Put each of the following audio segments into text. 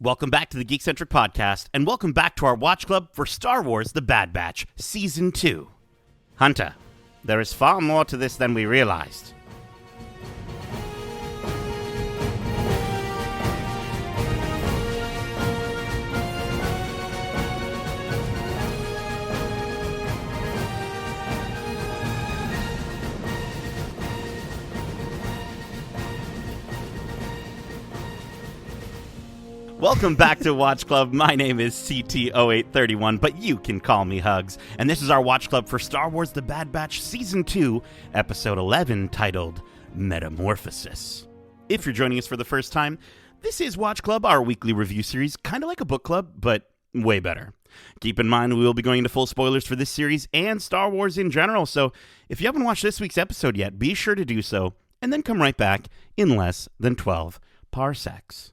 Welcome back to the Geekcentric podcast, and welcome back to our watch club for Star Wars The Bad Batch, Season 2. Hunter, there is far more to this than we realized. Welcome back to Watch Club. My name is CT0831, but you can call me Hugs. And this is our Watch Club for Star Wars The Bad Batch Season 2, Episode 11, titled Metamorphosis. If you're joining us for the first time, this is Watch Club, our weekly review series, kind of like a book club, but way better. Keep in mind we will be going into full spoilers for this series and Star Wars in general, so if you haven't watched this week's episode yet, be sure to do so, and then come right back in less than 12 parsecs.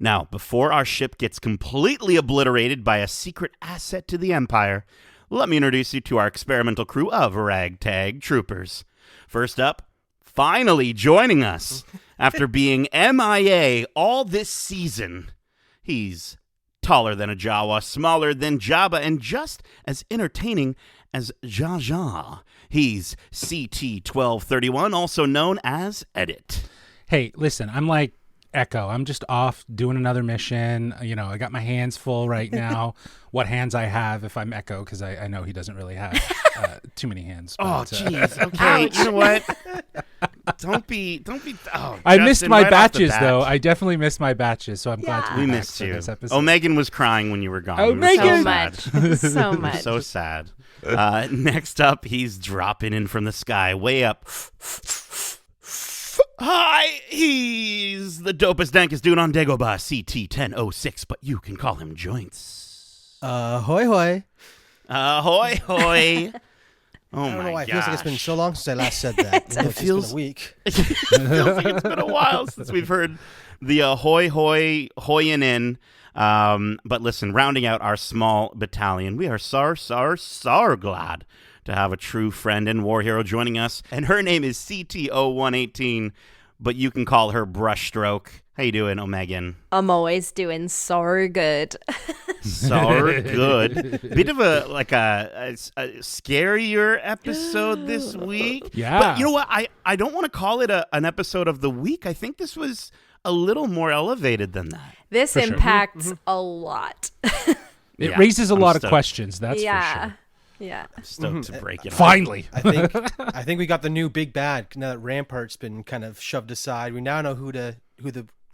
Now, before our ship gets completely obliterated by a secret asset to the Empire, let me introduce you to our experimental crew of ragtag troopers. First up, finally joining us after being MIA all this season. He's taller than a Jawa, smaller than Jabba, and just as entertaining as Jar Jar. He's CT1231, also known as Edit. Hey, listen, I'm like Echo. I'm just off doing another mission. You know, I got my hands full right now. What hands I have if I'm Echo, because I know he doesn't really have too many hands. Oh, jeez. Okay, you know what? Don't be. Oh, I Justin, missed my right off the batches, bat. though. I definitely missed my batches, so I'm glad to be We back missed for you. this episode. Oh, Megan was crying when you were gone. Oh, It was Megan! so So sad. much. So much. So sad. Next up, he's dropping in from the sky, way up. Hi, he's the dopest, dankest dude on Dagobah, CT1006, but you can call him Joints. Hoy hoy. Ahoy, hoy. Oh, I don't know why. my It feels like it's been so long since I last said that. It It's feels- been a week. It feels like it's been a while since we've heard the hoy hoyin' in. But listen, rounding out our small battalion, we are so glad to have a true friend and war hero joining us. And her name is CT0118, but you can call her Brushstroke. How you doing, Omegan? I'm always doing so good. So good. Bit of a scarier episode this week. Yeah. But you know what? I don't want to call it an episode of the week. I think this was a little more elevated than that. This For sure. impacts a lot. It Yeah, raises a I'm lot of stoked. questions, that's for yeah. sure. Yeah. I'm stoked to break it. Finally. I think we got the new big bad. Now that Rampart's been kind of shoved aside, we now know who the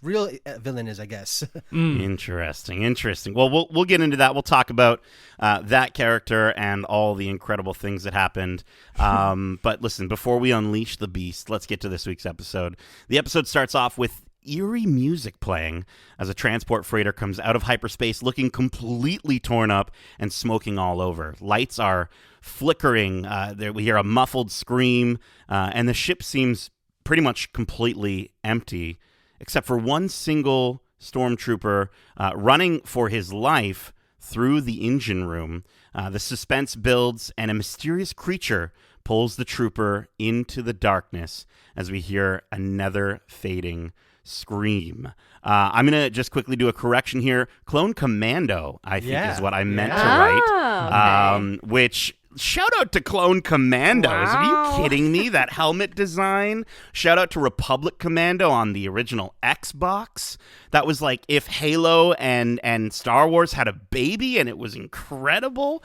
real villain is, I guess. Interesting. Well, we'll get into that. We'll talk about that character and all the incredible things that happened. But listen, before we unleash the beast, let's get to this week's episode. The episode starts off with eerie music playing as a transport freighter comes out of hyperspace looking completely torn up and smoking all over. Lights are flickering. We hear a muffled scream, and the ship seems pretty much completely empty, except for one single stormtrooper running for his life through the engine room. The suspense builds, and a mysterious creature pulls the trooper into the darkness as we hear another fading scream. I'm going to just quickly do a correction here. Clone Commando, I think, is what I meant to write. Oh, Which, shout out to Clone Commandos. Are Wow. you kidding me? That helmet design. Shout out to Republic Commando on the original Xbox. That was like if Halo and Star Wars had a baby, and it was incredible.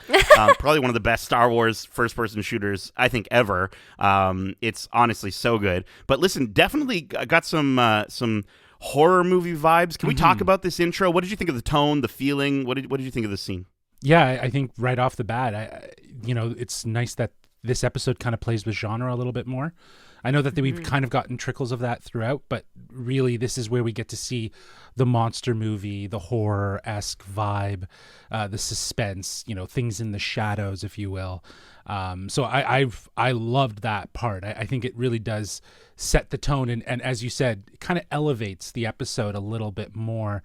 Probably one of the best Star Wars first-person shooters, I think, ever. It's honestly so good. But listen, definitely got some horror movie vibes. Can we talk about this intro? What did you think of the tone, the feeling? What did you think of the scene? Yeah, I think right off the bat, it's nice that this episode kind of plays with genre a little bit more. I know that we've kind of gotten trickles of that throughout, but really this is where we get to see the monster movie, the horror-esque vibe, the suspense, things in the shadows, if you will. So I loved that part. I think it really does set the tone, and as you said, kind of elevates the episode a little bit more,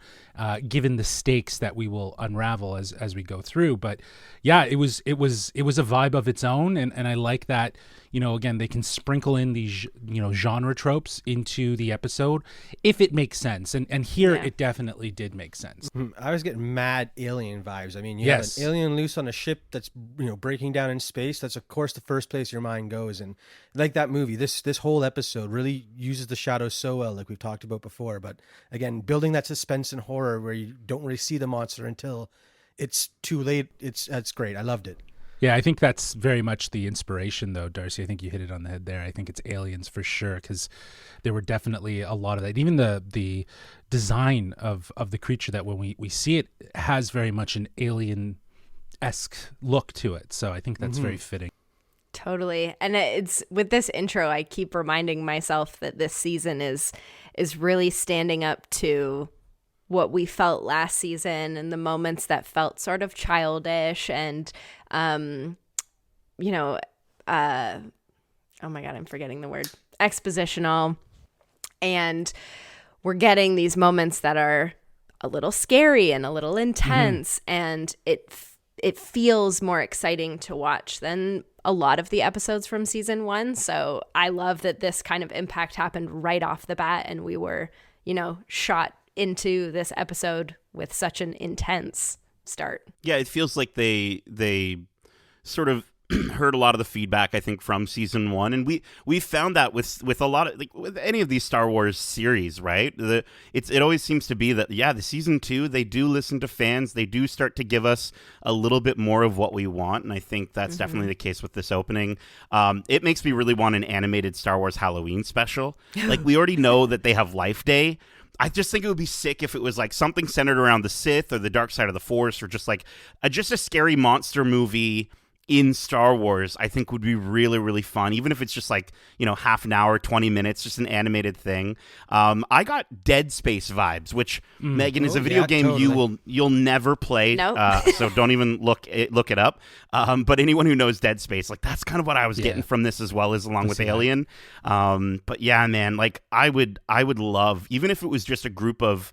given the stakes that we will unravel as we go through. But yeah, it was a vibe of its own, and I like that. Again, they can sprinkle in these genre tropes into the episode if it makes sense. And here it definitely did make sense. I was getting mad alien vibes. I mean, you Yes. have an alien loose on a ship that's breaking down in space. That's of course the first place your mind goes. And like that movie, this whole episode really uses the shadows so well, like we've talked about before. But again, building that suspense and horror where you don't really see the monster until it's too late. That's great. I loved it. Yeah, I think that's very much the inspiration, though, Darcy. I think you hit it on the head there. I think it's aliens for sure, because there were definitely a lot of that. Even the design of the creature, that when we see it, has very much an alien-esque look to it. So I think that's very fitting. Totally. And it's with this intro, I keep reminding myself that this season is really standing up to what we felt last season and the moments that felt sort of childish and, oh my God, I'm forgetting the word, expositional. And we're getting these moments that are a little scary and a little intense, and it feels more exciting to watch than a lot of the episodes from season 1. So I love that this kind of impact happened right off the bat, and we were, shot into this episode with such an intense start. Yeah, it feels like they sort of heard a lot of the feedback, I think, from season 1, and we found that with a lot of, like, with any of these Star Wars series, right? It always seems to be that, the season 2, they do listen to fans, they do start to give us a little bit more of what we want, and I think that's definitely the case with this opening. It makes me really want an animated Star Wars Halloween special. Like, we already know that they have Life Day. I just think it would be sick if it was like something centered around the Sith or the dark side of the Force, or just like just a scary monster movie in Star Wars. I think would be really, really fun, even if it's just like, half an hour, 20 minutes, just an animated thing. I got Dead Space vibes, which, Megan, is a video game totally. you'll never play. Nope. So don't even look it up. But anyone who knows Dead Space, like, that's kind of what I was getting from this, as well as along with Alien. But yeah, man, like, I would love, even if it was just a group of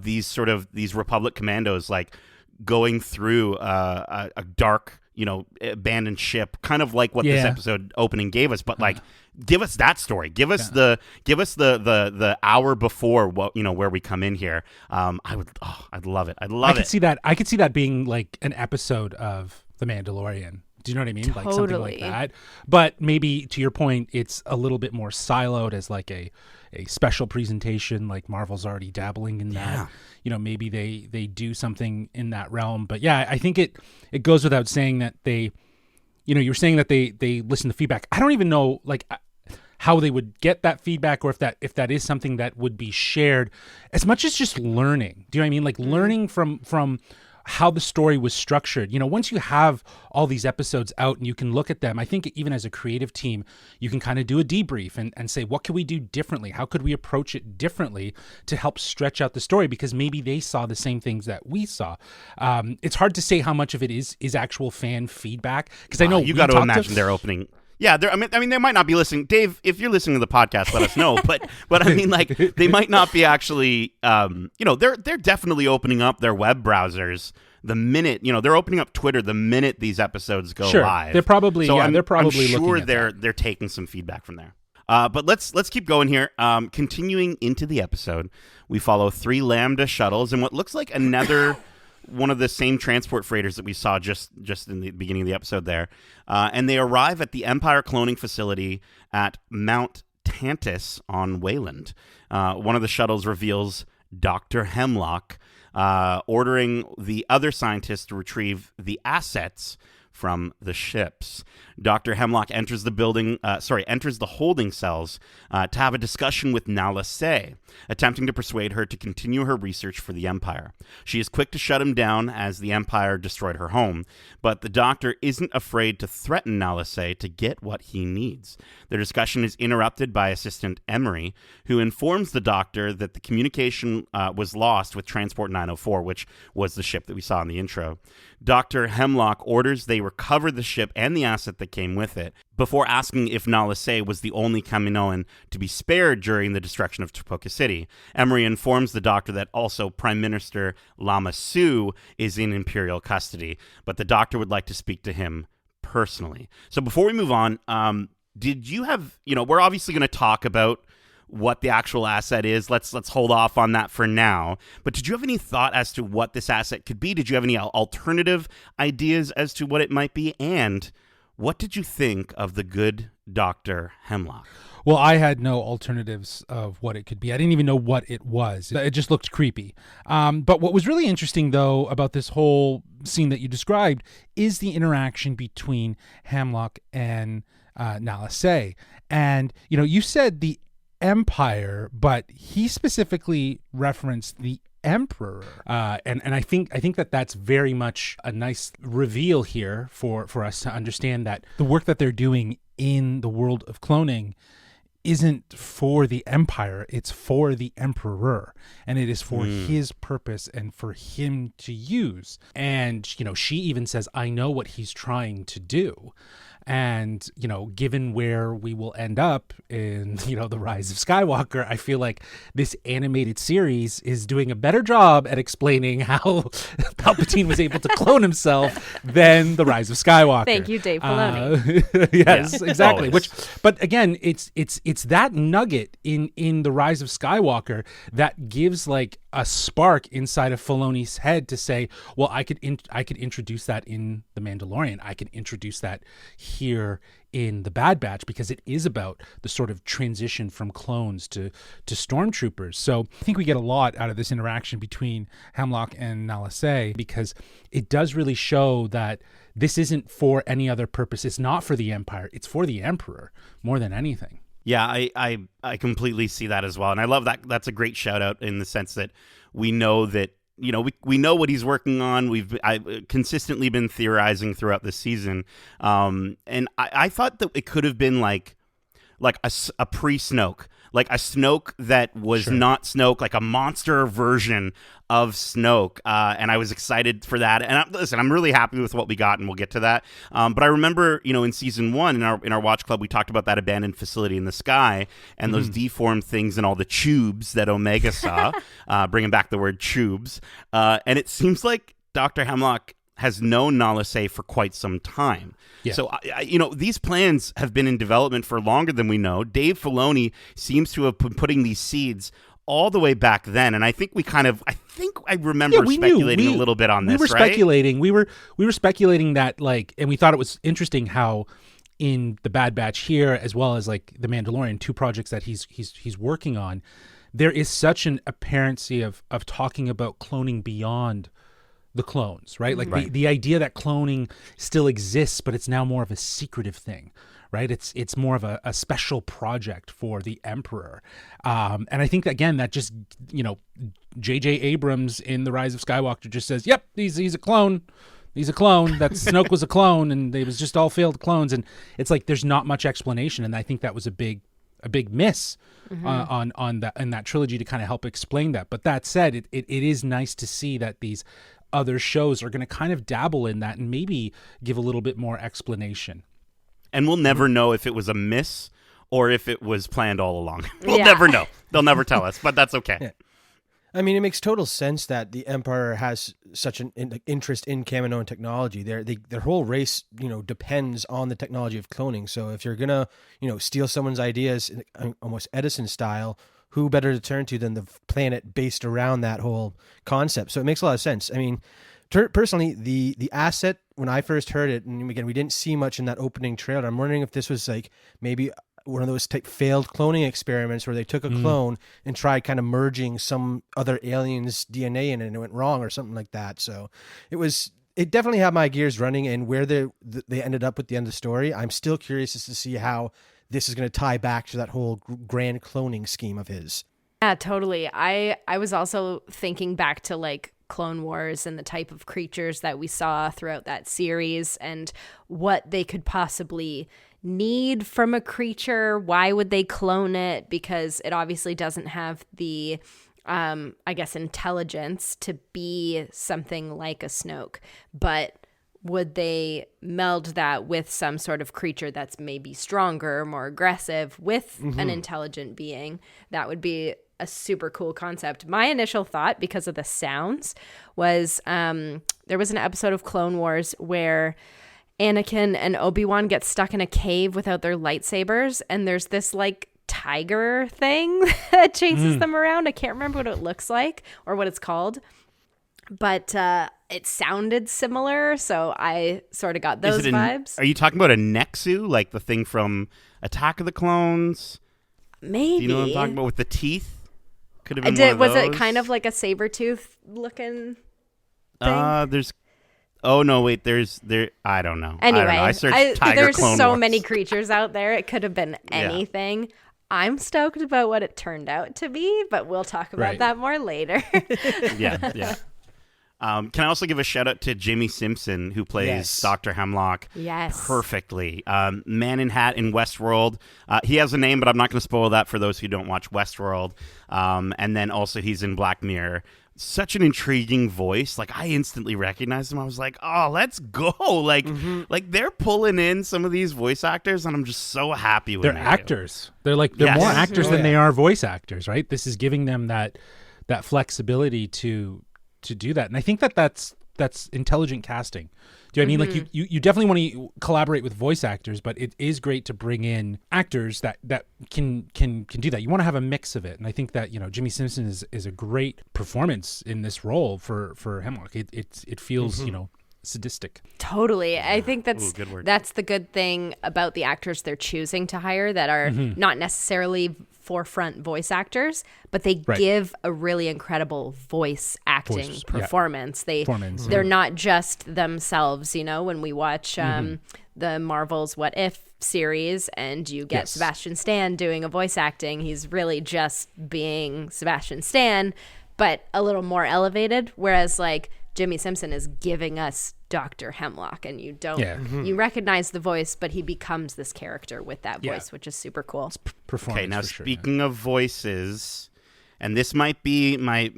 these these Republic commandos, like, going through a dark, abandoned ship, kind of like what this episode opening gave us, but like, give us that story. Give us the hour before where we come in here. I'd love it. I could see that. I could see that being like an episode of The Mandalorian. Do you know what I mean? Totally. Like something like that. But maybe, to your point, it's a little bit more siloed as like a special presentation, like Marvel's already dabbling in that. Maybe they do something in that realm. But yeah, I think it goes without saying that they, you're saying that they listen to feedback. I don't even know like how they would get that feedback, or if that is something that would be shared, as much as just learning. Do you know what I mean? Like learning from how the story was structured. Once you have all these episodes out and you can look at them, I think even as a creative team, you can kind of do a debrief and say, what could we do differently? How could we approach it differently to help stretch out the story? Because maybe they saw the same things that we saw. It's hard to say how much of it is actual fan feedback, because I know you got to imagine their opening. Yeah, I mean, they might not be listening. Dave, if you're listening to the podcast, let us know. But I mean, like, they might not be actually. They're definitely opening up their web browsers the minute. They're opening up Twitter the minute these episodes go live. They're probably. So they're probably. I'm sure looking at they're taking some feedback from there. But let's keep going here. Continuing into the episode, we follow 3 Lambda shuttles and what looks like another. One of the same transport freighters that we saw just in the beginning of the episode there. And they arrive at the Empire cloning facility at Mount Tantus on Wayland. One of the shuttles reveals Dr. Hemlock ordering the other scientists to retrieve the assets from the ships. Dr. Hemlock enters the holding cells to have a discussion with Nala Se, attempting to persuade her to continue her research for the Empire. She is quick to shut him down as the Empire destroyed her home, but the Doctor isn't afraid to threaten Nala Se to get what he needs. Their discussion is interrupted by Assistant Emery, who informs the Doctor that the communication was lost with Transport 904, which was the ship that we saw in the intro. Dr. Hemlock orders they recover the ship and the asset that came with it, before asking if Nala Se was the only Kaminoan to be spared during the destruction of Tupoka City. Emery informs the Doctor that also Prime Minister Lama Su is in Imperial custody, but the Doctor would like to speak to him personally. So before we move on, did you have, we're obviously going to talk about what the actual asset is. Let's hold off on that for now. But did you have any thought as to what this asset could be? Did you have any alternative ideas as to what it might be? And what did you think of the good Dr. Hemlock? Well, I had no alternatives of what it could be. I didn't even know what it was. It just looked creepy. But what was really interesting, though, about this whole scene that you described is the interaction between Hemlock and Nalase. And, you said the Empire, but he specifically referenced the Emperor. And I think that that's very much a nice reveal here for us to understand that the work that they're doing in the world of cloning isn't for the Empire, it's for the Emperor, and it is for his purpose and for him to use. And, she even says, I know what he's trying to do. And, given where we will end up in, The Rise of Skywalker, I feel like this animated series is doing a better job at explaining how Palpatine was able to clone himself than The Rise of Skywalker. Thank you, Dave Filoni. Yes, Yeah, exactly. always. But again, it's that nugget in The Rise of Skywalker that gives like a spark inside of Filoni's head to say, well, I could introduce that in The Mandalorian. I could introduce that here in The Bad Batch, because it is about the sort of transition from clones to stormtroopers. So I think we get a lot out of this interaction between Hemlock and Nalase, because it does really show that this isn't for any other purpose. It's not for the Empire. It's for the Emperor more than anything. Yeah, I completely see that as well. And I love that. That's a great shout out in the sense that we know that, we know what he's working on. I've consistently been theorizing throughout the season. And I thought that it could have been like a pre-Snoke, like a Snoke that was not Snoke, like a monster version of Snoke. And I was excited for that. And I'm really happy with what we got, and we'll get to that. But I remember, in season 1 in our watch club, we talked about that abandoned facility in the sky and those deformed things and all the tubes that Omega saw, bringing back the word tubes. And it seems like Dr. Hemlock has known Nalase for quite some time. Yeah. So, these plans have been in development for longer than we know. Dave Filoni seems to have been putting these seeds all the way back then, and I think I remember speculating a little bit on this. We were speculating. We were speculating that, and we thought it was interesting how in The Bad Batch here, as well as like The Mandalorian, 2 projects that he's working on, there is such an apparency of talking about cloning beyond the clones, right? Like the idea that cloning still exists, but it's now more of a secretive thing, right? It's more of a special project for the Emperor. And I think, again, that just, J.J. Abrams in The Rise of Skywalker just says, yep, he's a clone. He's a clone. That Snoke was a clone, and they was just all failed clones. And it's like there's not much explanation, and I think that was a big miss on that in that trilogy to kind of help explain that. But that said, it is nice to see that these other shows are going to kind of dabble in that and maybe give a little bit more explanation. And we'll never know if it was a miss or if it was planned all along. We'll never know. They'll never tell us, but that's okay. Yeah. I mean, it makes total sense that the Empire has such an interest in Kaminoan technology. Their whole race, depends on the technology of cloning. So if you're gonna, steal someone's ideas, almost Edison style, who better to turn to than the planet based around that whole concept? So it makes a lot of sense. I mean, personally, the asset, when I first heard it, and again, we didn't see much in that opening trailer. I'm wondering if this was like maybe one of those failed cloning experiments where they took a clone and tried kind of merging some other alien's DNA in it and it went wrong or something like that. So it definitely had my gears running, and where they ended up with the end of the story, I'm still curious as to see how this is going to tie back to that whole grand cloning scheme of his. Yeah, totally. I was also thinking back to like Clone Wars and the type of creatures that we saw throughout that series and what they could possibly need from a creature. Why would they clone it? Because it obviously doesn't have the intelligence to be something like a Snoke, but would they meld that with some sort of creature that's maybe stronger, more aggressive, with an intelligent being? That would be a super cool concept. My initial thought, because of the sounds, was there was an episode of Clone Wars where Anakin and Obi-Wan get stuck in a cave without their lightsabers, and there's this like tiger thing that chases them around. I can't remember what it looks like or what it's called, but it sounded similar, so I sort of got those vibes. Are you talking about a Nexu, like the thing from Attack of the Clones? Maybe. Do you know what I'm talking about with the teeth? Could have been one of Was those. it kind of like a saber tooth looking thing? There's. Oh no! Wait, there. I don't know. Anyway, I don't know. I searched Tiger there's Clone so Wars. many creatures out there. It could have been anything. I'm stoked about what it turned out to be, but we'll talk about that more later. Yeah. Can I also give a shout out to Jimmy Simpson, who plays Dr. Hemlock perfectly. Man in Hat in Westworld. He has a name, but I'm not going to spoil that for those who don't watch Westworld. And then also he's in Black Mirror. Such an intriguing voice. Like, I instantly recognized him. I was like, oh, let's go. Like, like they're pulling in some of these voice actors, and I'm just so happy with them. They're actors. They're more actors than they are voice actors, right? This is giving them that flexibility to do that. And I think that's intelligent casting. Do you know what I mean? Like you definitely want to collaborate with voice actors, but it is great to bring in actors that can do that. You want to have a mix of it. And I think that, Jimmy Simpson is a great performance in this role for Hemlock. It feels, sadistic. Totally. I think that's the good thing about the actors they're choosing to hire that are not necessarily forefront voice actors, but they give a really incredible voice acting performance. They're not just themselves, when we watch the Marvel's What If series and you get Sebastian Stan doing a voice acting, he's really just being Sebastian Stan, but a little more elevated, whereas like Jimmy Simpson is giving us Dr. Hemlock, and you don't you recognize the voice, but he becomes this character with that voice, which is super cool. Performance. Okay, now speaking of voices, and this might be my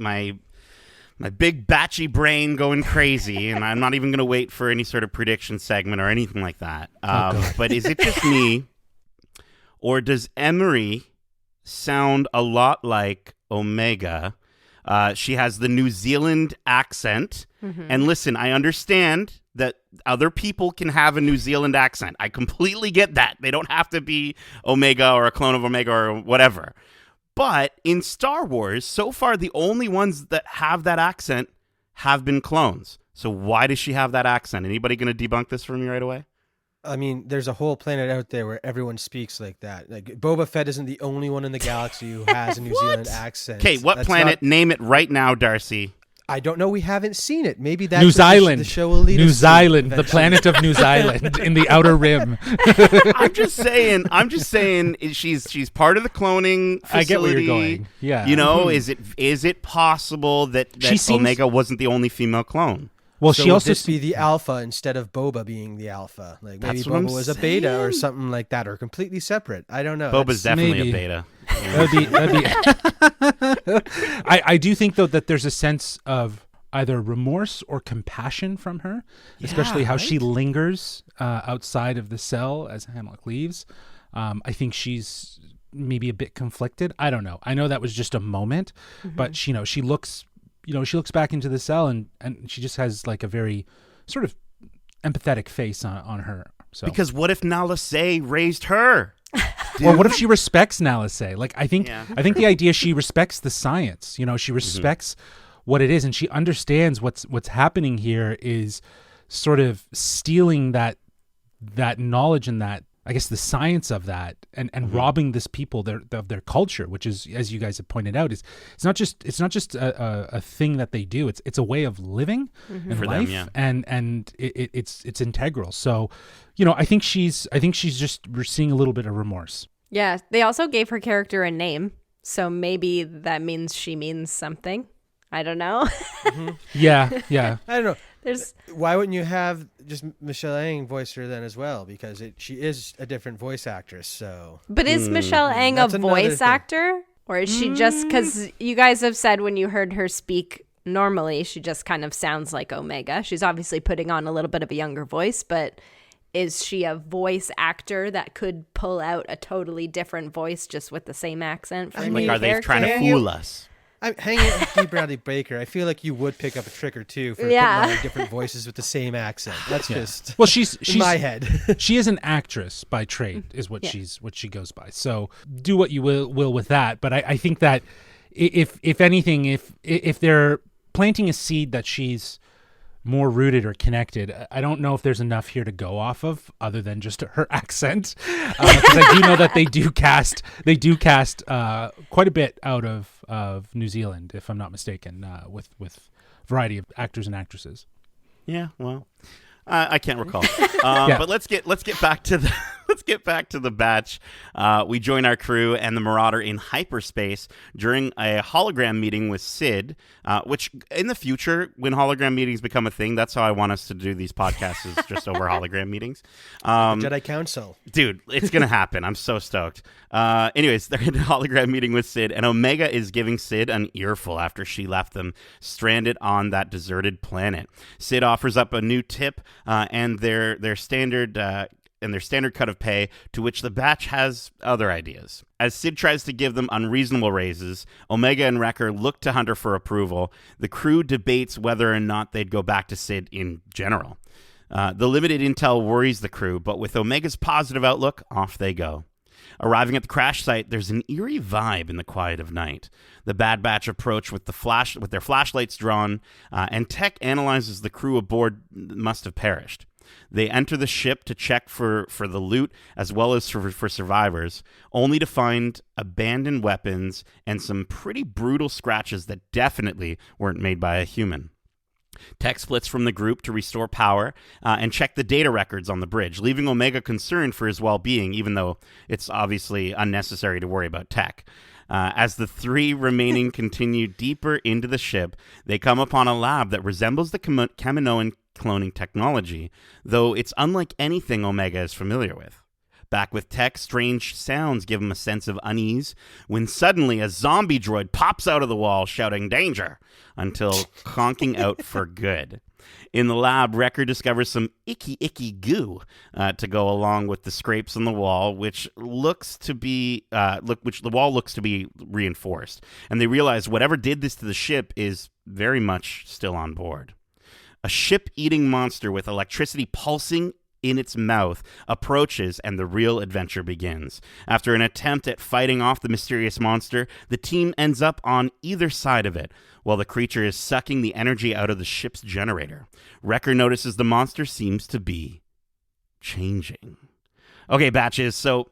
big batchy brain going crazy, and I'm not even going to wait for any sort of prediction segment or anything like that. But is it just me, or does Emery sound a lot like Omega? She has the New Zealand accent. And listen, I understand that other people can have a New Zealand accent. I completely get that. They don't have to be Omega or a clone of Omega or whatever. But in Star Wars, so far, the only ones that have that accent have been clones. So why does she have that accent? Anybody going to debunk this for me right away? I mean, there's a whole planet out there where everyone speaks like that. Like Boba Fett isn't the only one in the galaxy who has a New Zealand accent. Okay, what planet? Name it right now, Darcy. I don't know. We haven't seen it. Maybe that's New Zealand. The show will lead New us Zealand, to the planet of New Zealand in the Outer Rim. I'm just saying. She's part of the cloning facility. I get where you're going. Yeah. Is it possible that Omega wasn't the only female clone? Well, so she also this be the alpha instead of Boba being the alpha. Like maybe Boba was a beta or something like that, or completely separate. I don't know. Boba's definitely a beta. I do think though that there's a sense of either remorse or compassion from her, especially how she lingers outside of the cell as Hemlock leaves. I think she's maybe a bit conflicted. I don't know. I know that was just a moment, but she looks. She looks back into the cell and she just has like a very sort of empathetic face on her. So because what if Nala Se raised her? Or what if she respects Nala Se? Like I think the idea she respects the science. She respects what it is, and she understands what's happening here is sort of stealing that knowledge and that, I guess, the science of that and robbing this people of their culture, which is, as you guys have pointed out, it's not just a thing that they do. It's a way of living in for life, them, and it's integral. So, I think we're seeing a little bit of remorse. Yeah, they also gave her character a name, so maybe that means she means something. I don't know. Yeah. I don't know. Why wouldn't you have just Michelle Ang voice her then as well? Because she is a different voice actress. So, but is Michelle Ang a voice actor, or is she just, because you guys have said when you heard her speak normally, she just kind of sounds like Omega. She's obviously putting on a little bit of a younger voice, but is she a voice actor that could pull out a totally different voice just with the same accent for a new are they character? trying to fool us? I'm hanging out with D. Bradley Baker. I feel like you would pick up a trick or two for putting on different voices with the same accent. That's just well, she's in my head. She is an actress by trade, is what she goes by. So do what you will with that. But I think that if anything, if they're planting a seed that she's more rooted or connected, I don't know if there's enough here to go off of other than just her accent, because I do know that they do cast quite a bit out of New Zealand, if I'm not mistaken, with variety of actors and actresses. Yeah, well, I can't recall. But let's get back to the batch. We join our crew and the Marauder in hyperspace during a hologram meeting with Sid, which in the future, when hologram meetings become a thing, that's how I want us to do these podcasts, is just over hologram meetings. Jedi Council. Dude, it's going to happen. I'm so stoked. Anyways, they're in a hologram meeting with Sid, and Omega is giving Sid an earful after she left them stranded on that deserted planet. Sid offers up a new tip and their standard cut of pay, to which the batch has other ideas. As Sid tries to give them unreasonable raises, Omega and Wrecker look to Hunter for approval. The crew debates whether or not they'd go back to Sid in general. The limited intel worries the crew, but with Omega's positive outlook, off they go. Arriving at the crash site, there's an eerie vibe in the quiet of night. The Bad Batch approach with their flashlights drawn, and Tech analyzes the crew aboard must have perished. They enter the ship to check for the loot as well as for survivors, only to find abandoned weapons and some pretty brutal scratches that definitely weren't made by a human. Tech splits from the group to restore power and check the data records on the bridge, leaving Omega concerned for his well-being, even though it's obviously unnecessary to worry about Tech. As the three remaining continue deeper into the ship, they come upon a lab that resembles the Kaminoan cloning technology, though it's unlike anything Omega is familiar with. Back with Tech, strange sounds give him a sense of unease when suddenly a zombie droid pops out of the wall shouting danger until conking out for good. In the lab, Wrecker discovers some icky goo to go along with the scrapes on the wall, which the wall looks to be reinforced. And they realize whatever did this to the ship is very much still on board. A ship-eating monster with electricity pulsing in its mouth approaches, and the real adventure begins. After an attempt at fighting off the mysterious monster, the team ends up on either side of it, while the creature is sucking the energy out of the ship's generator. Wrecker notices the monster seems to be changing. Okay, batches, so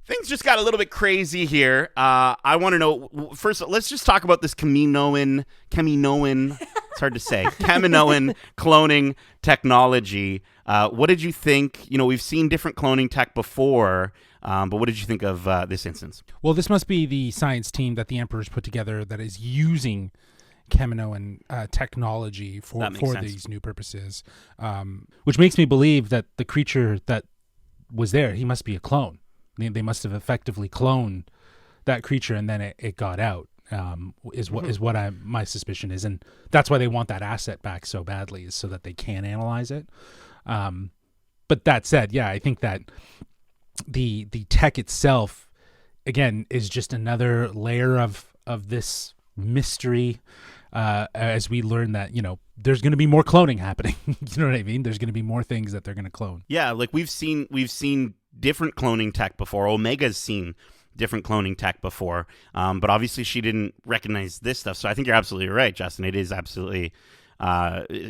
things just got a little bit crazy here. I want to know, first, let's just talk about this Kaminoan, it's hard to say, Kaminoan cloning technology. What did you think? You know, we've seen different cloning tech before, but what did you think of this instance? Well, this must be the science team that the Emperor's put together that is using Kaminoan technology for these new purposes, which makes me believe that the creature that was there, he must be a clone. They must have effectively cloned that creature, and then it got out. Is what my suspicion is, and that's why they want that asset back so badly, is so that they can analyze it. But that said, yeah, I think that the tech itself, again, is just another layer of this mystery. As we learn that, you know, there's going to be more cloning happening. You know what I mean? There's going to be more things that they're going to clone. Yeah, like we've seen different cloning tech before. Omega's seen different cloning tech before, but obviously she didn't recognize this stuff. So I think you're absolutely right, Justin. It is absolutely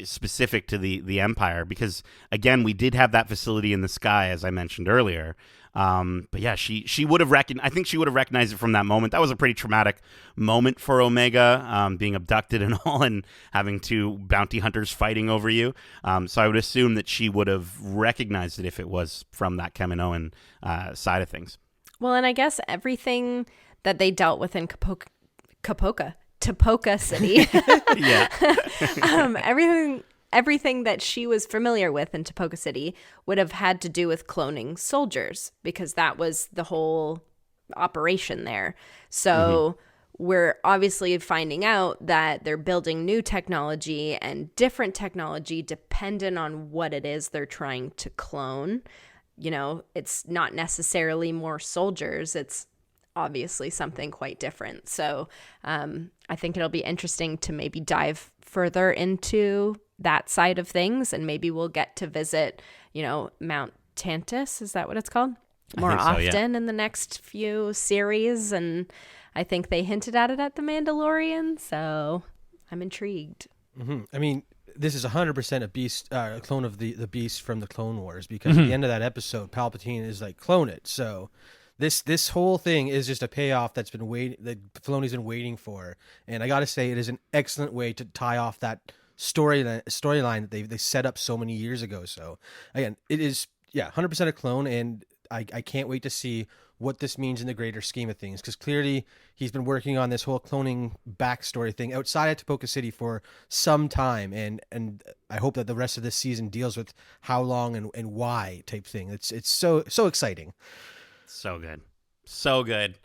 specific to the Empire, because again, we did have that facility in the sky, as I mentioned earlier. But yeah, she would have I think she would have recognized it from that moment. That was a pretty traumatic moment for Omega, being abducted and all, and having two bounty hunters fighting over you. So I would assume that she would have recognized it if it was from that Kaminoan side of things. Well, and I guess everything that they dealt with in Tapoka City, yeah, everything that she was familiar with in Tapoka City would have had to do with cloning soldiers, because that was the whole operation there. So we're obviously finding out that they're building new technology and different technology dependent on what it is they're trying to clone. You know, it's not necessarily more soldiers. It's obviously something quite different. So I think it'll be interesting to maybe dive further into that side of things, and maybe we'll get to visit, Mount Tantus. Is that what it's called? More often in the next few series, and I think they hinted at it at The Mandalorian, so I'm intrigued. Mm-hmm. I mean, this is 100% a beast, a clone of the beast from the Clone Wars, because at the end of that episode, Palpatine is like, clone it. So this whole thing is just a payoff that Filoni's been waiting for, and I got to say, it is an excellent way to tie off that storyline that they set up so many years ago. So again, it is 100% a clone, and I can't wait to see what this means in the greater scheme of things, because clearly he's been working on this whole cloning backstory thing outside of Tapoka City for some time, and I hope that the rest of this season deals with how long and why type thing. It's so exciting. So good. So good.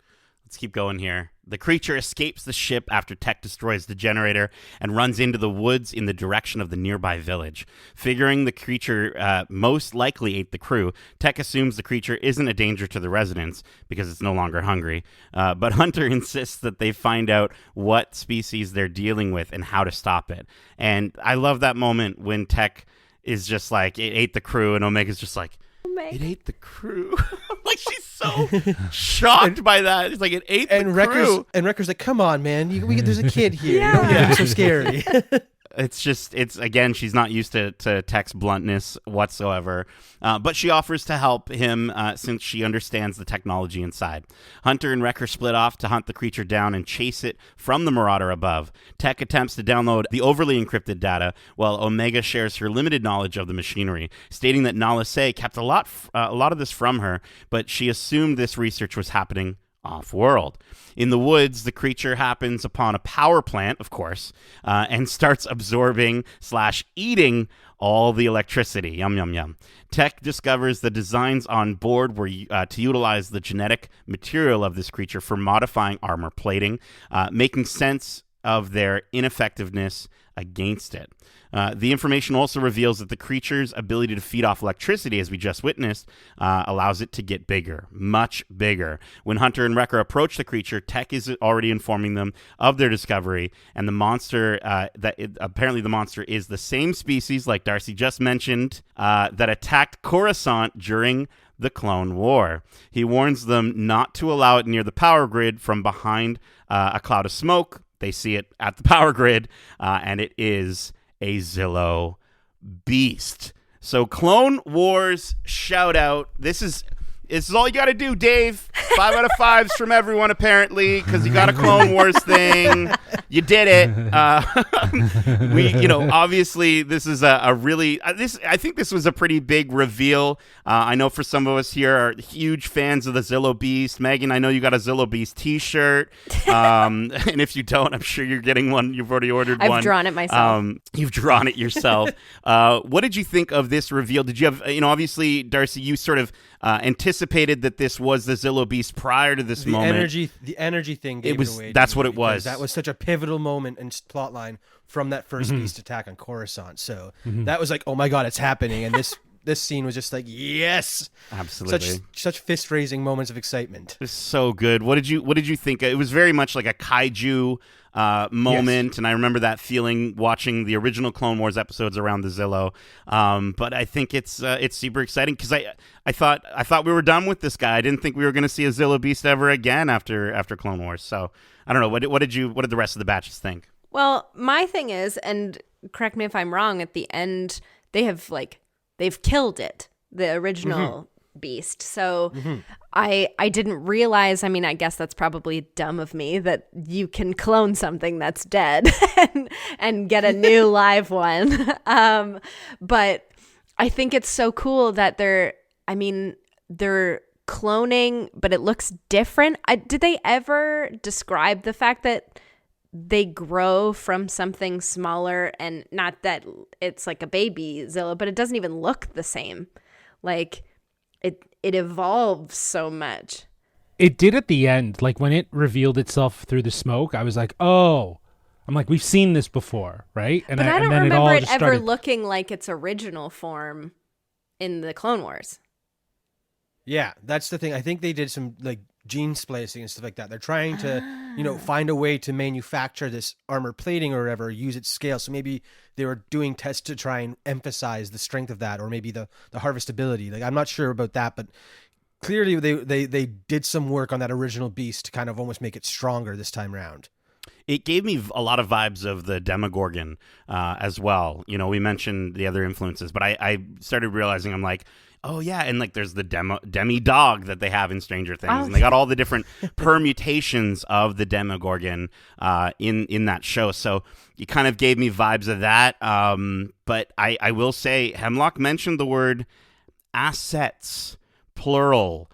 Let's keep going here. The creature escapes the ship after Tech destroys the generator and runs into the woods in the direction of the nearby village. Figuring the creature most likely ate the crew, Tech assumes the creature isn't a danger to the residents because it's no longer hungry. But Hunter insists that they find out what species they're dealing with and how to stop it. And I love that moment when Tech is just like, it ate the crew, and Omega's just like, it ate the crew. Like, she's so shocked by that. It's like, it ate the crew. And Wrecker's like, come on, man. There's a kid here. Yeah. It's so scary. It's again, she's not used to Tech's bluntness whatsoever, but she offers to help him since she understands the technology inside. Hunter and Wrecker split off to hunt the creature down and chase it from the Marauder above. Tech attempts to download the overly encrypted data, while Omega shares her limited knowledge of the machinery, stating that Nala Se kept a lot of this from her, but she assumed this research was happening off-world. In the woods, the creature happens upon a power plant, of course, and starts absorbing/eating all the electricity. Yum, yum, yum. Tech discovers the designs on board were to utilize the genetic material of this creature for modifying armor plating, making sense of their ineffectiveness against it. The information also reveals that the creature's ability to feed off electricity, as we just witnessed, allows it to get bigger, much bigger. When Hunter and Wrecker approach the creature, Tech is already informing them of their discovery, and the monster, apparently the monster is the same species, like Darcy just mentioned, that attacked Coruscant during the Clone War. He warns them not to allow it near the power grid from behind a cloud of smoke. They see it at the power grid, and it is a Zillo beast. So Clone Wars shout out. This is all you got to do, Dave. 5 out of 5s from everyone, apparently, because you got a Clone Wars thing. You did it. Obviously, this is a really. I think this was a pretty big reveal. I know for some of us here are huge fans of the Zillo Beast. Megan, I know you got a Zillo Beast T-shirt, and if you don't, I'm sure you're getting one. You've already ordered one. I've drawn it myself. You've drawn it yourself. What did you think of this reveal? Did you have, obviously, Darcy, you sort of anticipated that this was the Zillo Beast prior to this moment. The energy thing gave it away. That's what it was. That was such a pivotal moment and plotline from that first beast attack on Coruscant. So that was like, oh my god, it's happening. And this scene was just like, yes, absolutely, such fist raising moments of excitement. It's so good. What did you think? It was very much like a kaiju moment, yes. And I remember that feeling watching the original Clone Wars episodes around the Zillo. But I think it's super exciting because I thought we were done with this guy. I didn't think we were going to see a Zillo Beast ever again after Clone Wars. So I don't know. What did the rest of the batches think? Well, my thing is, and correct me if I'm wrong, at the end they've killed it, the original beast. So I didn't realize, I mean, I guess that's probably dumb of me that you can clone something that's dead and get a new live one. But I think it's so cool that they're cloning, but it looks different. Did they ever describe the fact that they grow from something smaller, and not that it's like a baby Zillo, but it doesn't even look the same. Like it evolves so much. It did at the end. Like when it revealed itself through the smoke, I was like, oh, I'm like, we've seen this before, right? But I don't remember it ever looking like its original form in the Clone Wars. Yeah, that's the thing. I think they did some gene splicing and stuff like that. They're trying to, find a way to manufacture this armor plating or whatever, use its scale. So maybe they were doing tests to try and emphasize the strength of that, or maybe the harvestability. Like, I'm not sure about that, but clearly they did some work on that original beast to kind of almost make it stronger this time around. It gave me a lot of vibes of the Demogorgon as well. We mentioned the other influences, but I started realizing, I'm like, oh yeah, and like there's the demi-dog that they have in Stranger Things, and they got all the different permutations of the Demogorgon in that show. So you kind of gave me vibes of that. But I will say, Hemlock mentioned the word assets, plural.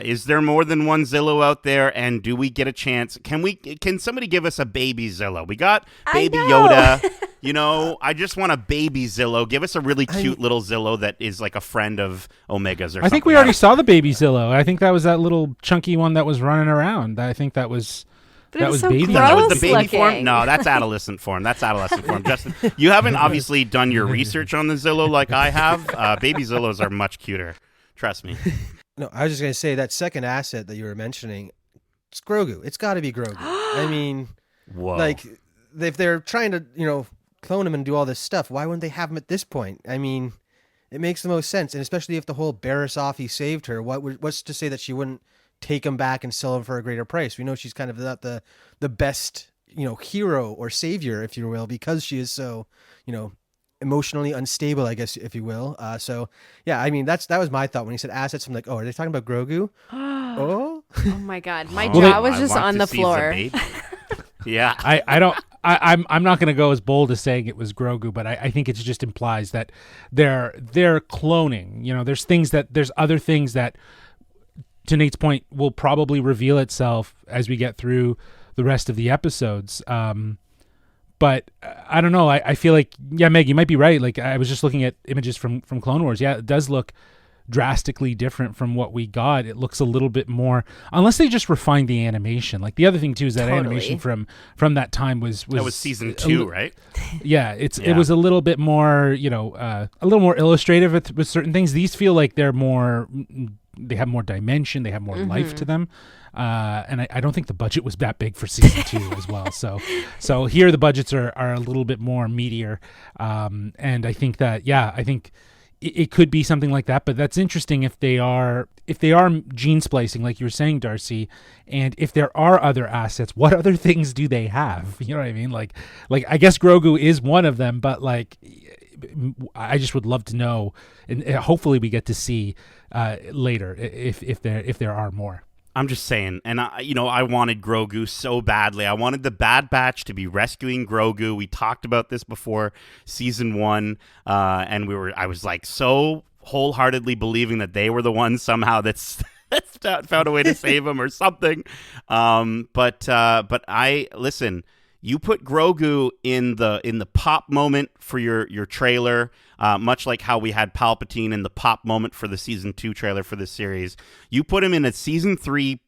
Is there more than one Zillow out there? And do we get a chance? Can somebody give us a baby Zillow? We got baby Yoda. I just want a baby Zillow. Give us a really cute little Zillow that is like a friend of Omega's or something. I think we already saw the baby Zillow. I think that was that little chunky one that was running around. I think that was... But that was so baby. That was the gross baby looking. form? No, that's adolescent form. Justin, you haven't obviously done your research on the Zillow like I have. Baby Zillows are much cuter. Trust me. No, I was just going to say that second asset that you were mentioning, it's Grogu. It's got to be Grogu. I mean, whoa. Like, if they're trying to, clone him and do all this stuff, why wouldn't they have him at this point? I mean, it makes the most sense. And especially if the whole Barasafi saved her, what's to say that she wouldn't take him back and sell him for a greater price? We know she's kind of not the best, hero or savior, if you will, because she is so, emotionally unstable, I guess, if you will. So yeah, I mean, that was my thought when he said assets. I'm like, oh, are they talking about Grogu? Oh my God, my jaw was just on the floor. Yeah, I'm not going to go as bold as saying it was Grogu, but I think it just implies that they're cloning. There's other things that, to Nate's point, will probably reveal itself as we get through the rest of the episodes. But I don't know. I feel like, yeah, Meg, you might be right. Like, I was just looking at images from Clone Wars. Yeah, it does look drastically different from what we got. It looks a little bit more, unless they just refined the animation. Like, the other thing too is that animation from that time was that was season 2, right? Yeah, it was a little bit more, a little more illustrative with certain things. These feel like they have more dimension, they have more life to them. And I don't think the budget was that big for season 2 as well. So here the budgets are a little bit more meatier. And I think that, I think it could be something like that, but that's interesting if they are gene splicing, like you were saying, Darcy, and if there are other assets, what other things do they have? You know what I mean? Like I guess Grogu is one of them, but like, I just would love to know, and hopefully we get to see later if there are more. I'm just saying, and I wanted Grogu so badly. I wanted the Bad Batch to be rescuing Grogu. We talked about this before season 1, and I was like so wholeheartedly believing that they were the ones somehow that's found a way to save him or something. But I listen. You put Grogu in the pop moment for your trailer, much like how we had Palpatine in the pop moment for the season 2 trailer for this series. You put him in a season 3,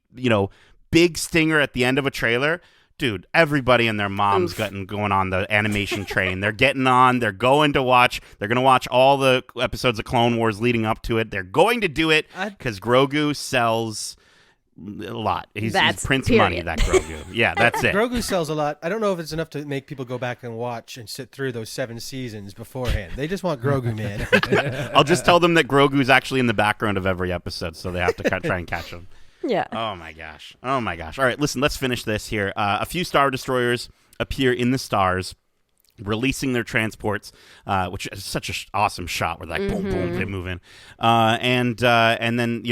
big stinger at the end of a trailer. Dude, everybody and their mom's going on the animation train. They're getting on. They're going to watch. They're going to watch all the episodes of Clone Wars leading up to it. They're going to do it because Grogu sells a lot. He's Prince Money, that Grogu. Yeah, that's it. Grogu sells a lot. I don't know if it's enough to make people go back and watch and sit through those 7 seasons beforehand. They just want Grogu, man. I'll just tell them that Grogu's actually in the background of every episode, so they have to try and catch him. Yeah. Oh my gosh. All right, listen, let's finish this here. A few Star Destroyers appear in the stars, releasing their transports, which is such an awesome shot where like boom, boom, they move in, and then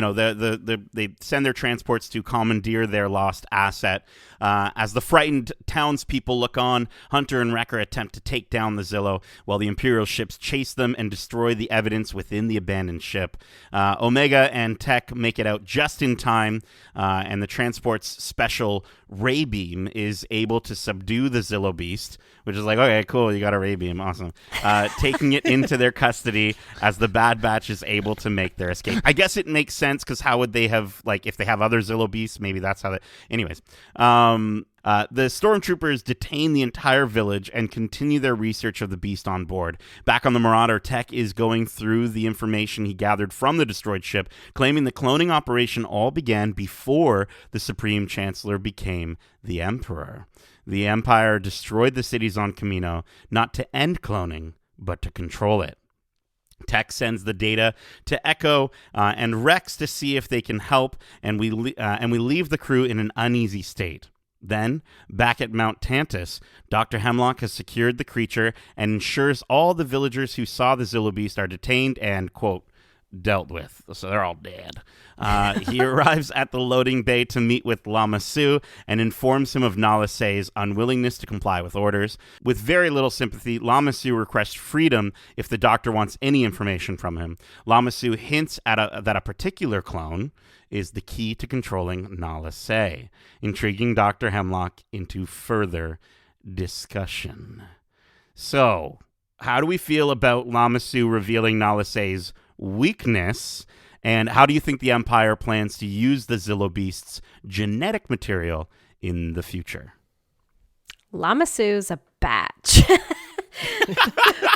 they send their transports to commandeer their lost asset. As the frightened townspeople look on, Hunter and Wrecker attempt to take down the Zillow, while the Imperial ships chase them and destroy the evidence within the abandoned ship. Omega and Tech make it out just in time, and the transport's special ray beam is able to subdue the Zillow beast, which is like, okay, cool. cool. You got a ray beam. Awesome. Taking it into their custody as the Bad Batch is able to make their escape. I guess it makes sense because how would they have, like, if they have other Zillo beasts, maybe that's how they... Anyways. The stormtroopers detain the entire village and continue their research of the beast on board. Back on the Marauder, Tech is going through the information he gathered from the destroyed ship, claiming the cloning operation all began before the Supreme Chancellor became the Emperor. The Empire destroyed the cities on Kamino, not to end cloning, but to control it. Tech sends the data to Echo and Rex to see if they can help, and we leave the crew in an uneasy state. Then, back at Mount Tantus, Dr. Hemlock has secured the creature and ensures all the villagers who saw the Zillo Beast are detained and, quote, dealt with. So they're all dead. He arrives at the loading bay to meet with Lama Su and informs him of Nala Se's unwillingness to comply with orders. With very little sympathy, Lama Su requests freedom if the doctor wants any information from him. Lama Su hints at that a particular clone is the key to controlling Nala Se, intriguing Dr. Hemlock into further discussion. So, how do we feel about Lama Su revealing Nala Se's weakness, and how do you think the Empire plans to use the Zillo Beast's genetic material in the future? Lama Su's a batch.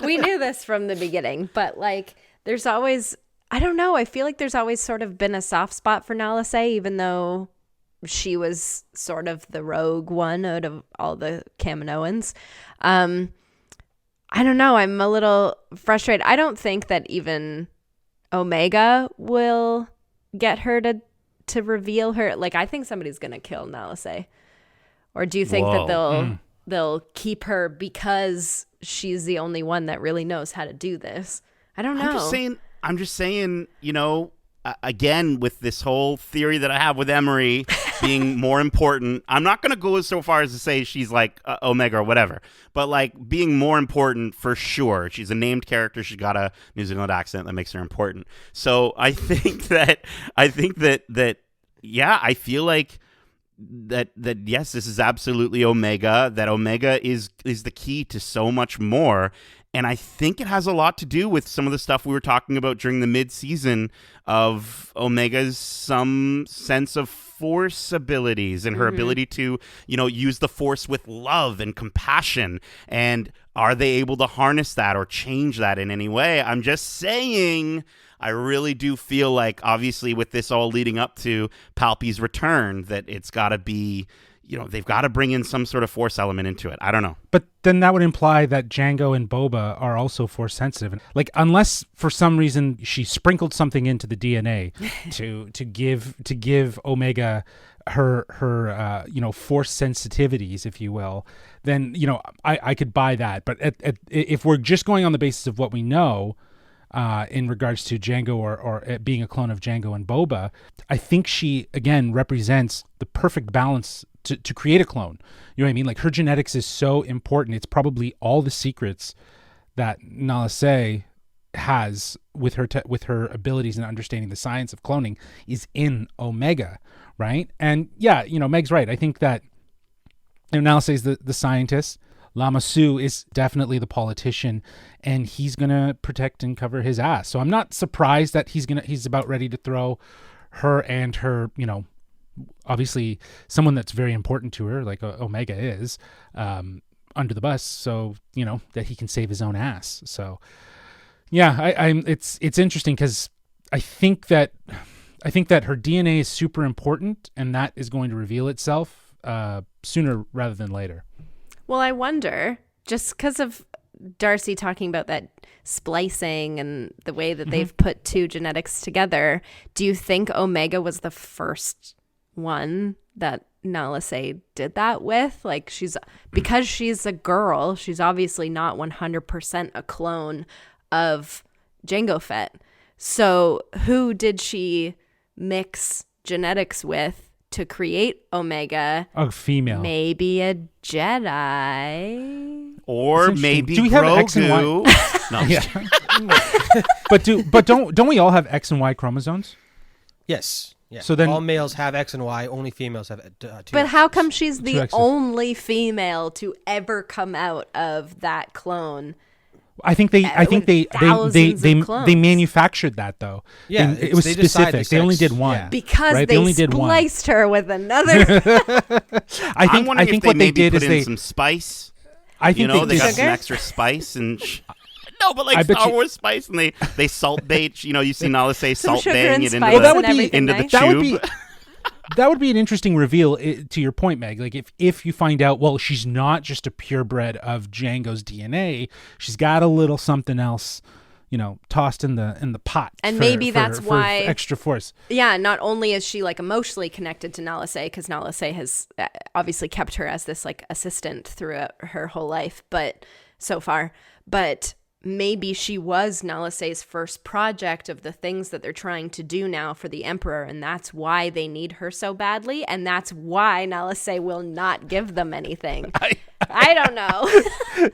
We knew this from the beginning, but like there's always, I don't know, I feel like there's always sort of been a soft spot for Nala Se, even though she was sort of the rogue one out of all the Kaminoans. I don't know, I'm a little frustrated. I don't think that even Omega will get her to reveal her. Like, I think somebody's gonna kill Nala Se. Or do you think that they'll keep her because she's the only one that really knows how to do this? I don't know. I'm just saying, you know, again, with this whole theory that I have with Emery being more important, I'm not going to go so far as to say she's like Omega or whatever, but like being more important for sure. She's a named character. She's got a New Zealand accent that makes her important. So I think that yeah, I feel like that yes, this is absolutely Omega, that Omega is the key to so much more. And I think it has a lot to do with some of the stuff we were talking about during the mid-season of Omega's some sense of Force abilities and her ability to, you know, use the Force with love and compassion. And are they able to harness that or change that in any way? I'm just saying, I really do feel like, obviously, with this all leading up to Palpy's return, that it's got to be, you know, they've got to bring in some sort of Force element into it. I don't know. But then that would imply that Django and Boba are also Force sensitive. Like, unless for some reason she sprinkled something into the DNA to give Omega her you know, Force sensitivities, if you will, then, you know, I could buy that. But if we're just going on the basis of what we know, in regards to Django or it being a clone of Django and Boba, I think she, again, represents the perfect balance to create a clone. You know what I mean? Like, her genetics is so important. It's probably all the secrets that Nala Se has with her abilities and understanding the science of cloning is in Omega, right? And yeah, you know, Meg's right. I think that, you know, Nala Se is the scientist. Lama Su is definitely the politician, and he's gonna protect and cover his ass. So I'm not surprised that he's about ready to throw her and her, you know, obviously someone that's very important to her, like Omega is, under the bus, so, you know, that he can save his own ass. So yeah, it's interesting because I think that her DNA is super important, and that is going to reveal itself sooner rather than later. Well, I wonder, just because of Darcy talking about that splicing and the way that they've put two genetics together, do you think Omega was the first one that Nala Se did that with? Like, because she's a girl, she's obviously not 100% a clone of Jango Fett. So who did she mix genetics with to create Omega? A female. Maybe a Jedi. Or maybe do we have X and Y? No. Yeah. But don't we all have X and Y chromosomes? Yes. Yeah. So then all males have X and Y, only females have two. But how come she's the X's. only female to ever come out of that clone? I think they thousands of clones. they manufactured that though. Yeah, it was they decide specific. the They only sex. did one. Yeah. Because Right, they only did one. spliced her with another. I'm wondering think if they what they maybe did put is in they some spice. I think They got did. some extra spice and. No, but like I bet Star you- Wars spice, and they salt bait. You see Nala say Some salt sugar bang and it into spice the, Well, that would and be- everything into the nice. That would tube. be that would be an interesting reveal to your point, Meg. Like if you find out, well, she's not just a purebred of Django's DNA. She's got a little something else, tossed in the pot. And for- maybe for- that's for why- extra force. Yeah, not only is she like emotionally connected to Nala Se, because Nala Se has obviously kept her as this like assistant throughout her whole life, but so far, but maybe she was Nala Se's first project of the things that they're trying to do now for the Emperor, and that's why they need her so badly, and that's why Nala Se will not give them anything. I don't know.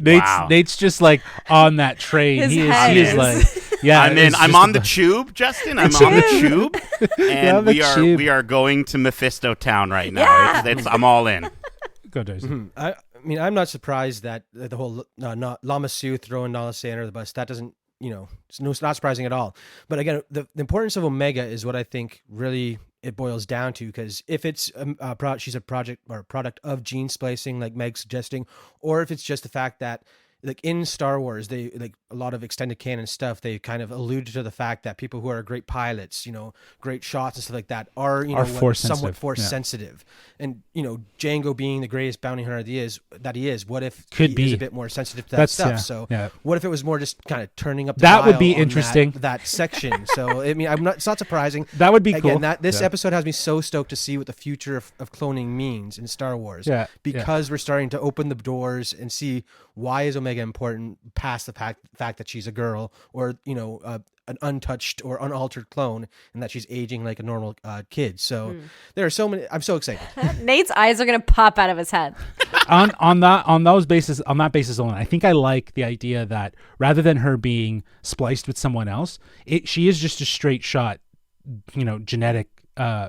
Nate's just like on that train. His He head is is- like, yeah. I'm in. it's I'm just on the about- tube, Justin. I'm on the tube, Yeah, and the we are tube. we are going to Mephisto Town right now. Yeah. I'm all in. Go, Darcy. I mean, I'm not surprised that the whole Lama Su throwing Nala Se under the bus, that doesn't, it's not surprising at all. But again, the importance of Omega is what I think really it boils down to, because if it's she's a project or a product of gene splicing, like Meg's suggesting, or if it's just the fact that like in Star Wars, they like a lot of extended canon stuff, they kind of alluded to the fact that people who are great pilots, great shots and stuff like that are, somewhat force sensitive. And, Django being the greatest bounty hunter that he is, what if he is a bit more sensitive to that stuff? So what if it was more just kind of turning up the That would be dial on interesting. that section. So, I mean, it's not surprising. That would be Again, cool. This episode has me so stoked to see what the future of cloning means in Star Wars. Yeah, Because we're starting to open the doors and see why is Omega important past the fact that she's a girl, or an untouched or unaltered clone, and that she's aging like a normal kid. So there are so many. I'm so excited. Nate's eyes are gonna pop out of his head. on that basis alone, I think I like the idea that rather than her being spliced with someone else, she is just a straight shot, genetic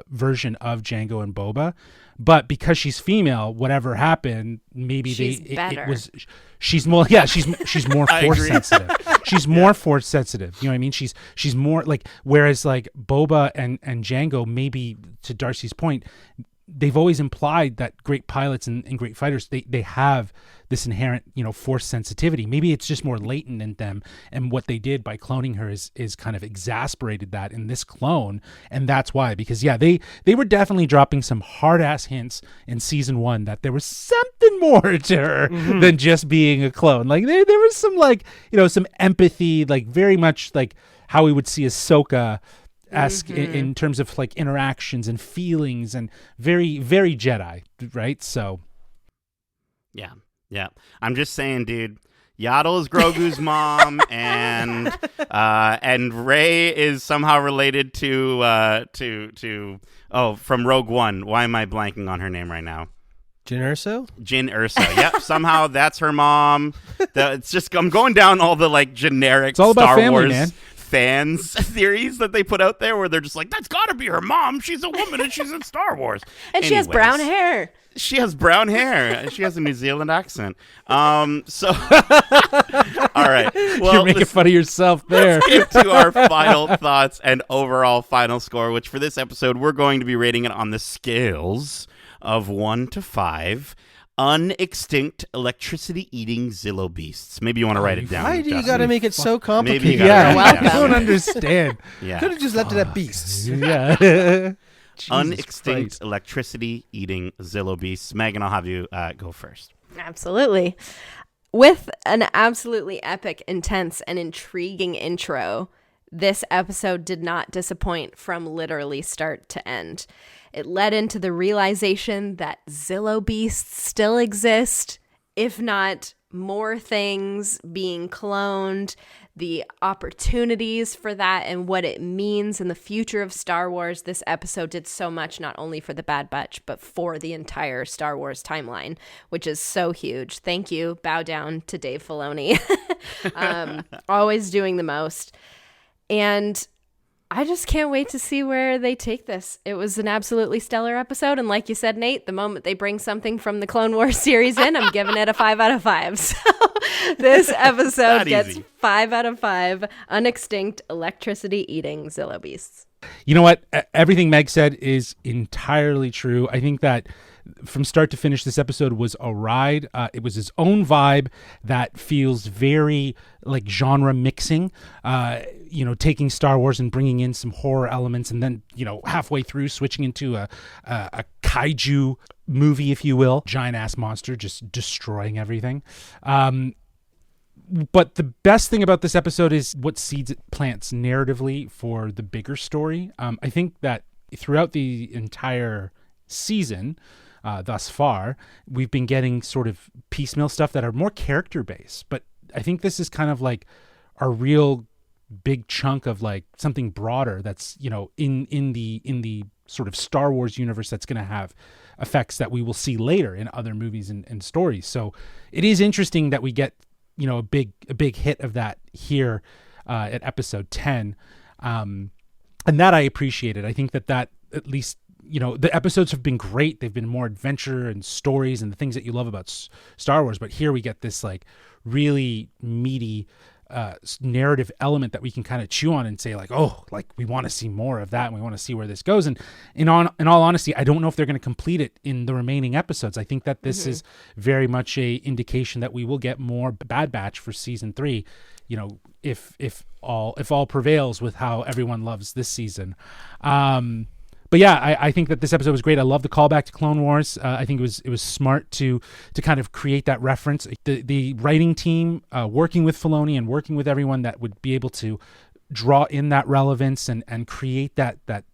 version of Django and Boba. But because she's female, whatever happened, maybe she's more force sensitive. She's more force sensitive. You know what I mean? She's more like, whereas like Boba and Django, maybe to Darcy's point, they've always implied that great pilots and great fighters, they have this inherent, force sensitivity. Maybe it's just more latent in them, and what they did by cloning her is kind of exasperated that in this clone, and that's why. Because they were definitely dropping some hard ass hints in season 1 that there was something more to her than just being a clone. Like there was some like some empathy, like very much like how we would see Ahsoka esque in terms of like interactions and feelings, and very, very Jedi, right? So yeah. I'm just saying, dude. Yaddle is Grogu's mom, and Rey is somehow related to from Rogue One. Why am I blanking on her name right now? Jyn Erso? Jyn Erso. Yep. Somehow that's her mom. It's just I'm going down all the like generic it's all about Star family, Wars man. fans theories that they put out there, where they're just like, that's got to be her mom. She's a woman and she's in Star Wars. And she has brown hair. She has brown hair. She has a New Zealand accent. So, all right. Well, You're making fun of yourself there. let's get to our final thoughts and overall final score, which for this episode, we're going to be rating it on the scales of 1 to 5. Unextinct electricity-eating Zillo beasts. Maybe you want to write it down. Why do you Justin. got to make it so complicated? Maybe you gotta write it I down. don't understand. Yeah. Could have just left it at beasts. Yeah. Jesus Unextinct Christ. electricity-eating Zillo beasts. Megan, I'll have you go first. Absolutely. With an absolutely epic, intense, and intriguing intro, this episode did not disappoint from literally start to end. It led into the realization that Zillo beasts still exist, if not more things being cloned, the opportunities for that and what it means in the future of Star Wars. This episode did so much, not only for the Bad Batch, but for the entire Star Wars timeline, which is so huge. Thank you. Bow down to Dave Filoni. Always doing the most. And I just can't wait to see where they take this. It was an absolutely stellar episode. And like you said, Nate, the moment they bring something from the Clone Wars series in, I'm giving it a 5 out of 5. So this episode gets easy. 5 out of 5 unextinct electricity eating Zillo beasts. You know what? Everything Meg said is entirely true. I think that from start to finish, this episode was a ride. It was its own vibe that feels very like genre mixing, taking Star Wars and bringing in some horror elements, and then, halfway through switching into a kaiju movie, if you will, giant ass monster just destroying everything. But the best thing about this episode is what seeds it plants narratively for the bigger story. I think that throughout the entire season, thus far, we've been getting sort of piecemeal stuff that are more character based. But I think this is kind of like a real big chunk of like something broader that's, in the sort of Star Wars universe that's going to have effects that we will see later in other movies and stories. So it is interesting that we get a big hit of that here at episode 10, and that I appreciated. I think that at least the episodes have been great. They've been more adventure and stories and the things that you love about Star Wars, but here we get this like really meaty narrative element that we can kind of chew on and say like, oh, like we want to see more of that and we want to see where this goes. And in all honesty, I don't know if they're going to complete it in the remaining episodes. I think that this is very much a indication that we will get more Bad Batch for season 3, if all prevails with how everyone loves this season. But yeah, I think that this episode was great. I love the callback to Clone Wars. I think it was smart to kind of create that reference. The writing team working with Filoni and working with everyone that would be able to draw in that relevance and create that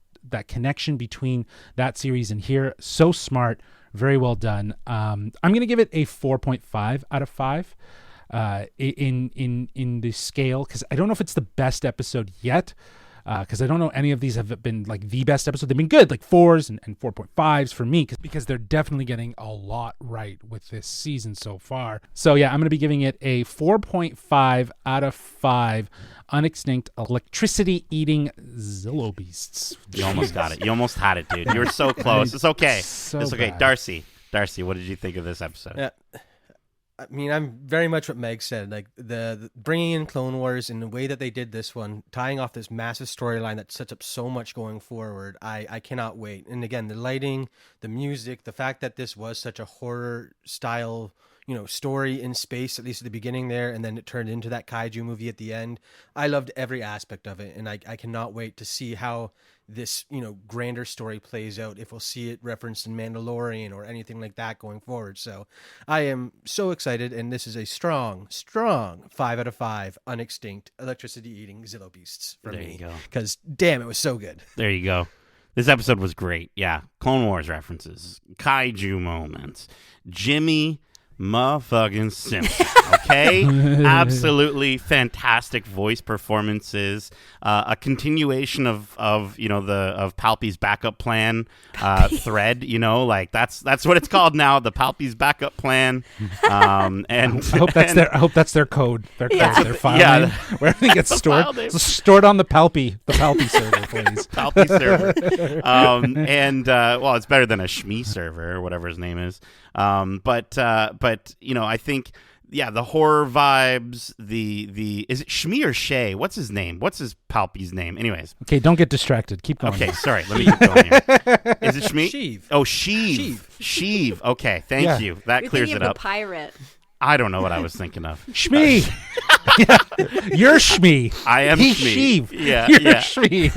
connection between that series and here. So smart, very well done. I'm going to give it a 4.5 out of 5 in the scale, because I don't know if it's the best episode yet. Because I don't know any of these have been like the best episode. They've been good, like 4s and 4.5s for me, because they're definitely getting a lot right with this season so far. So yeah, I'm going to be giving it a 4.5 out of 5 unextinct electricity eating Zillo beasts. You almost got it. You almost had it, dude. You were so close. It's okay. So it's okay. bad. Darcy, what did you think of this episode? Yeah. I mean, I'm very much what Meg said. Like the bringing in Clone Wars and the way that they did this one, tying off this massive storyline that sets up so much going forward. I cannot wait. And again, the lighting, the music, the fact that this was such a horror style, story in space, at least at the beginning there, and then it turned into that kaiju movie at the end. I loved every aspect of it, and I cannot wait to see how this grander story plays out, if we'll see it referenced in Mandalorian or anything like that going forward. So I am so excited, and this is a strong 5 out of 5 unextinct electricity eating Zillo beasts for There me, you go. because damn, it was so good. There you go. This episode was great. Yeah. Clone Wars references, kaiju moments, Jimmy motherfucking Simpson. Okay? Absolutely fantastic voice performances. A continuation of Palpy's backup plan thread, like that's what it's called now, the Palpy's backup plan. And I hope that's their code. Their file name, where everything gets stored. So stored on the Palpy server, please. Palpy server. Well, it's better than a Shmi server or whatever his name is. But I think, yeah, the horror vibes, the is it Shmi or Shay? What's his name? What's his Palpy's name? Anyways. Okay, don't get distracted. Keep going. Okay, sorry. Let me keep going here. Is it Shmi? Sheev. Oh, Sheev. Okay, thank you. That clears it up. The pirate. I don't know what I was thinking of. Shmi. Yeah. You're Shmi. I am He's Shmi. Sheev. Yeah, You're yeah. Shmi.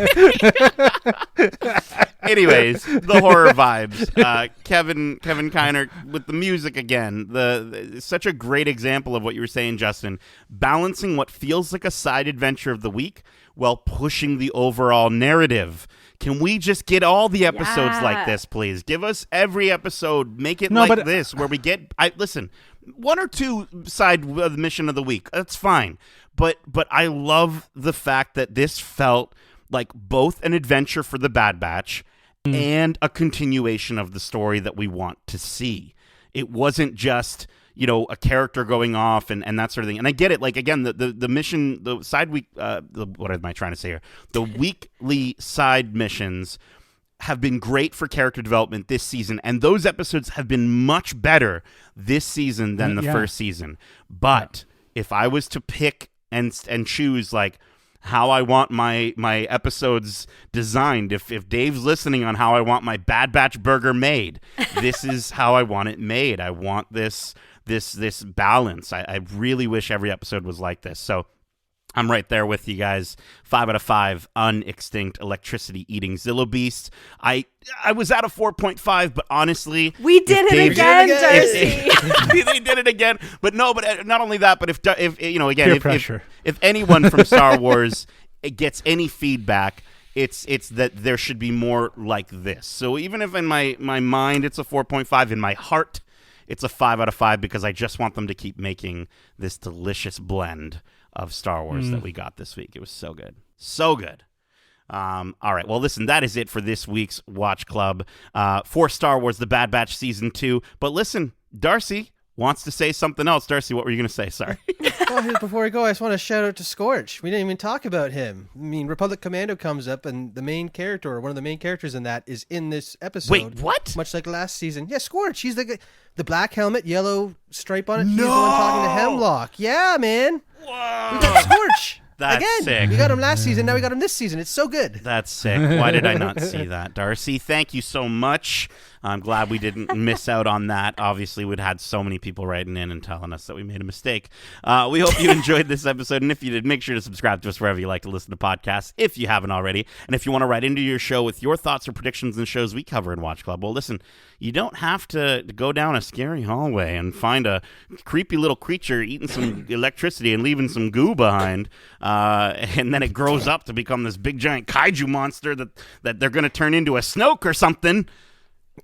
Anyways, the horror vibes. Kevin Kiner with the music again. Such a great example of what you were saying, Justin. Balancing what feels like a side adventure of the week while pushing the overall narrative. Can we just get all the episodes like this, please? Give us every episode. Make it this, where we get. Listen, 1 or 2 side of the mission of the week. That's fine. But I love the fact that this felt like both an adventure for the Bad Batch and a continuation of the story that we want to see. It wasn't just, a character going off and that sort of thing. And I get it. Like, again, the mission, the side week, what am I trying to say here? The weekly side missions have been great for character development this season, and those episodes have been much better this season than the first season. But if I was to pick and choose, like, how I want my episodes designed, if Dave's listening on how I want my Bad Batch burger made, this is how I want it made. I want this balance. I really wish every episode was like this. So I'm right there with you guys. 5 out of 5 unextinct electricity eating Zillo Beast. I was at a 4.5, but honestly, we did it again, Darcy. They did it again. But not only that, but if again, pressure. If anyone from Star Wars gets any feedback, it's that there should be more like this. So even if in my mind it's a 4.5, in my heart it's a 5 out of 5, because I just want them to keep making this delicious blend of Star Wars that we got this week. It was so good. So good. All right. Well, listen, that is it for this week's Watch Club for Star Wars The Bad Batch Season 2. But listen, Darcy wants to say something else. Darcy, what were you going to say? Sorry. Well, before we go, I just want to shout out to Scorch. We didn't even talk about him. I mean, Republic Commando comes up, and the main character, or one of the main characters in that, is in this episode. Wait, what? Much like last season. Yeah, Scorch. He's the black helmet, yellow stripe on it. He's the one talking to Hemlock. Yeah, man. Whoa. We got Scorch. That's Again, sick. we got him last season. Now we got him this season. It's so good. That's sick. Why did I not see that, Darcy? Thank you so much. I'm glad we didn't miss out on that. Obviously, we'd had so many people writing in and telling us that we made a mistake. We hope you enjoyed this episode, and if you did, make sure to subscribe to us wherever you like to listen to podcasts, if you haven't already. And if you want to write into your show with your thoughts or predictions on the shows we cover in Watch Club, well, listen, you don't have to go down a scary hallway and find a creepy little creature eating some electricity and leaving some goo behind, and then it grows up to become this big giant kaiju monster that they're going to turn into a Snoke or something.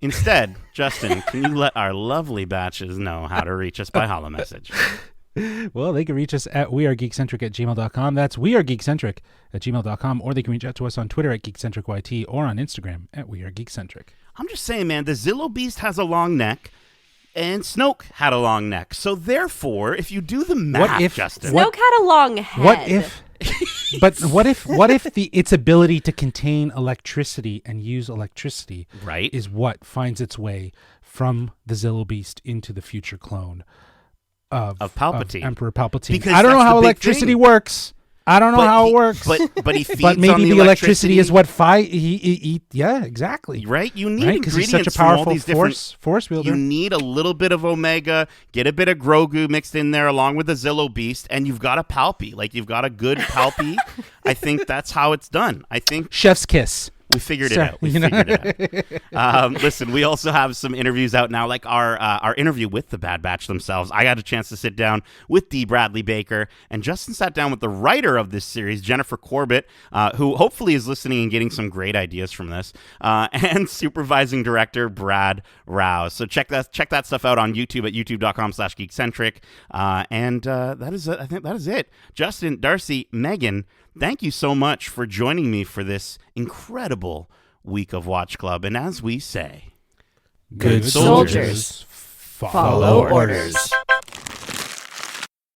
Instead, Justin, can you let our lovely batches know how to reach us by holomessage? Well, they can reach us at wearegeekcentric@gmail.com. That's wearegeekcentric@gmail.com. Or they can reach out to us on Twitter at geekcentricyt or on Instagram at wearegeekcentric. I'm just saying, man, the Zillo Beast has a long neck, and Snoke had a long neck. So therefore, if you do the math, Justin, Snoke had a long head. What if? But what if its ability to contain electricity and use electricity is what finds its way from the Zillo Beast into the future clone of Palpatine, of Emperor Palpatine? Because I don't know how electricity works. I don't know how it works. But he feeds but maybe on the electricity is what yeah, exactly. Right? You need ingredients he's such a from all powerful these different force wielder. You need a little bit of Omega, get a bit of Grogu mixed in there along with the Zillo Beast, and you've got a Palpy. Like, you've got a good Palpy. I think that's how it's done. I think chef's kiss. We figured it out. We figured it out. Listen, we also have some interviews out now, like our interview with the Bad Batch themselves. I got a chance to sit down with D. Bradley Baker, and Justin sat down with the writer of this series, Jennifer Corbett, who hopefully is listening and getting some great ideas from this, and supervising director Brad Rouse. So check that stuff out on YouTube at youtube.com/geekcentric. And that is it. I think that is it. Justin, Darcy, Megan, thank you so much for joining me for this incredible week of Watch Club. And as we say, good soldiers follow orders.